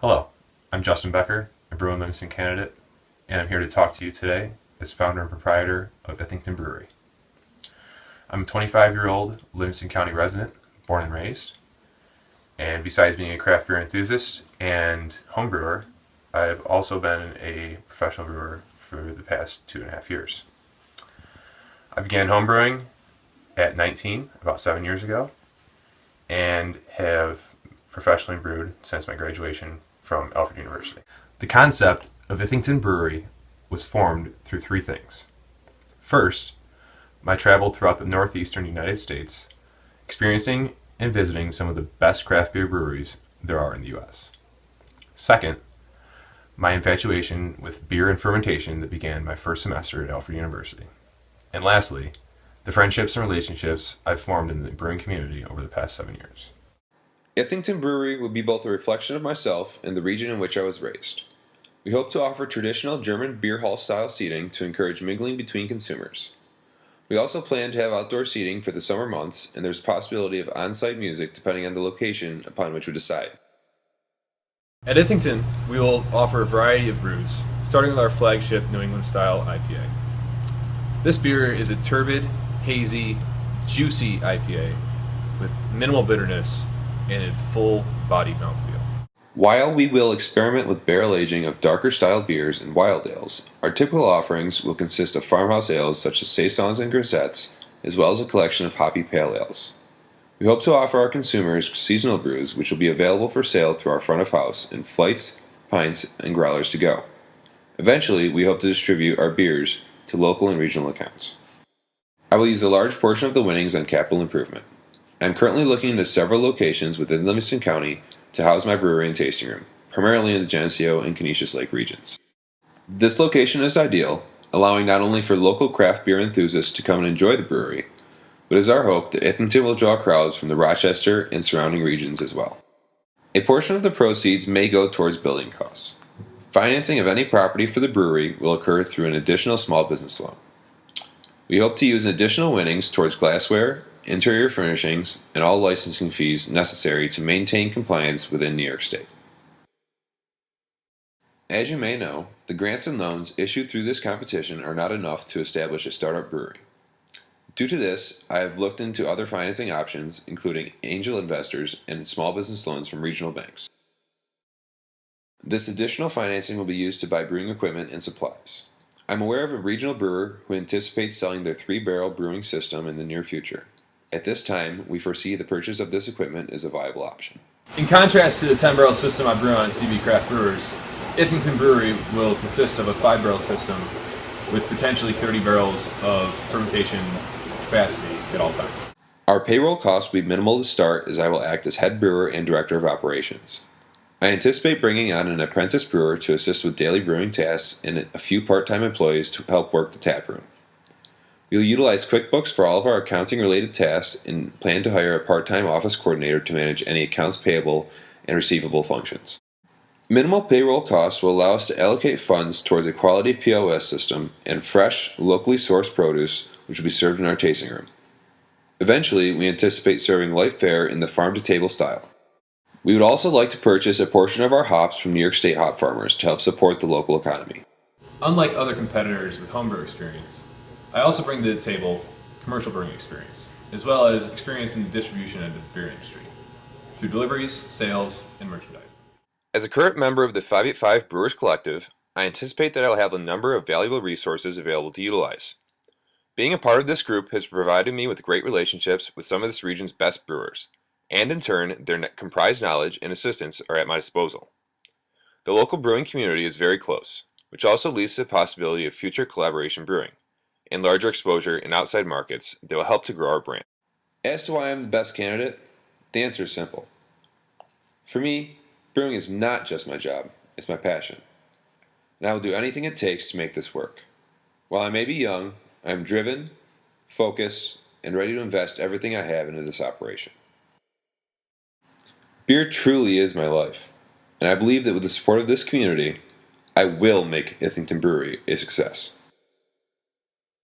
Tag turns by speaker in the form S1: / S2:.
S1: Hello, I'm Justin Becker, a Brew and Livingston candidate, and I'm here to talk to you today as founder and proprietor of Livingston Brewery. I'm a 25-year-old Livingston County resident, born and raised, and besides being a craft beer enthusiast and home brewer, I've also been a professional brewer for the past 2.5 years. I began homebrewing at 19, about 7 years ago, and have professionally brewed since my graduation from Alfred University. The concept of Livingston Brewery was formed through three things. First, my travel throughout the northeastern United States, experiencing and visiting some of the best craft beer breweries there are in the U.S. Second, my infatuation with beer and fermentation that began my first semester at Alfred University. And lastly, the friendships and relationships I've formed in the brewing community over the past 7 years.
S2: Livingston Brewery will be both a reflection of myself and the region in which I was raised. We hope to offer traditional German beer hall style seating to encourage mingling between consumers. We also plan to have outdoor seating for the summer months, and there's a possibility of on-site music depending on the location upon which we decide.
S3: At Livingston, we will offer a variety of brews, starting with our flagship New England style IPA. This beer is a turbid, hazy, juicy IPA with minimal bitterness and a full-bodied mouthfeel.
S2: While we will experiment with barrel aging of darker style beers and wild ales, our typical offerings will consist of farmhouse ales such as saisons and grisettes, as well as a collection of hoppy pale ales. We hope to offer our consumers seasonal brews which will be available for sale through our front of house in flights, pints, and growlers to go. Eventually, we hope to distribute our beers to local and regional accounts. I will use a large portion of the winnings on capital improvement. I am currently looking into several locations within Livingston County to house my brewery and tasting room, primarily in the Geneseo and Canisius Lake regions. This location is ideal, allowing not only for local craft beer enthusiasts to come and enjoy the brewery, but it is our hope that Livingston will draw crowds from the Rochester and surrounding regions as well. A portion of the proceeds may go towards building costs. Financing of any property for the brewery will occur through an additional small business loan. We hope to use additional winnings towards glassware, interior furnishings, and all licensing fees necessary to maintain compliance within New York State. As you may know, the grants and loans issued through this competition are not enough to establish a startup brewery. Due to this, I have looked into other financing options, including angel investors and small business loans from regional banks. This additional financing will be used to buy brewing equipment and supplies. I'm aware of a regional brewer who anticipates selling their 3-barrel brewing system in the near future. At this time, we foresee the purchase of this equipment as a viable option.
S3: In contrast to the 10-barrel system I brew on CB Craft Brewers, Livingston Brewery will consist of a 5-barrel system with potentially 30 barrels of fermentation capacity at all times.
S2: Our payroll costs will be minimal to start, as I will act as head brewer and director of operations. I anticipate bringing on an apprentice brewer to assist with daily brewing tasks and a few part-time employees to help work the tap room. We will utilize QuickBooks for all of our accounting-related tasks and plan to hire a part-time office coordinator to manage any accounts payable and receivable functions. Minimal payroll costs will allow us to allocate funds towards a quality POS system and fresh, locally sourced produce, which will be served in our tasting room. Eventually, we anticipate serving light fare in the farm-to-table style. We would also like to purchase a portion of our hops from New York State hop farmers to help support the local economy.
S3: Unlike other competitors with homebrew experience, I also bring to the table commercial brewing experience, as well as experience in the distribution end of the beer industry, through deliveries, sales, and merchandising.
S2: As a current member of the 585 Brewers Collective, I anticipate that I will have a number of valuable resources available to utilize. Being a part of this group has provided me with great relationships with some of this region's best brewers, and in turn, their comprised knowledge and assistance are at my disposal. The local brewing community is very close, which also leads to the possibility of future collaboration brewing and larger exposure in outside markets that will help to grow our brand. As to why I'm the best candidate, the answer is simple. For me, brewing is not just my job, it's my passion. And I will do anything it takes to make this work. While I may be young, I am driven, focused, and ready to invest everything I have into this operation. Beer truly is my life, and I believe that with the support of this community, I will make Livingston Brewery a success.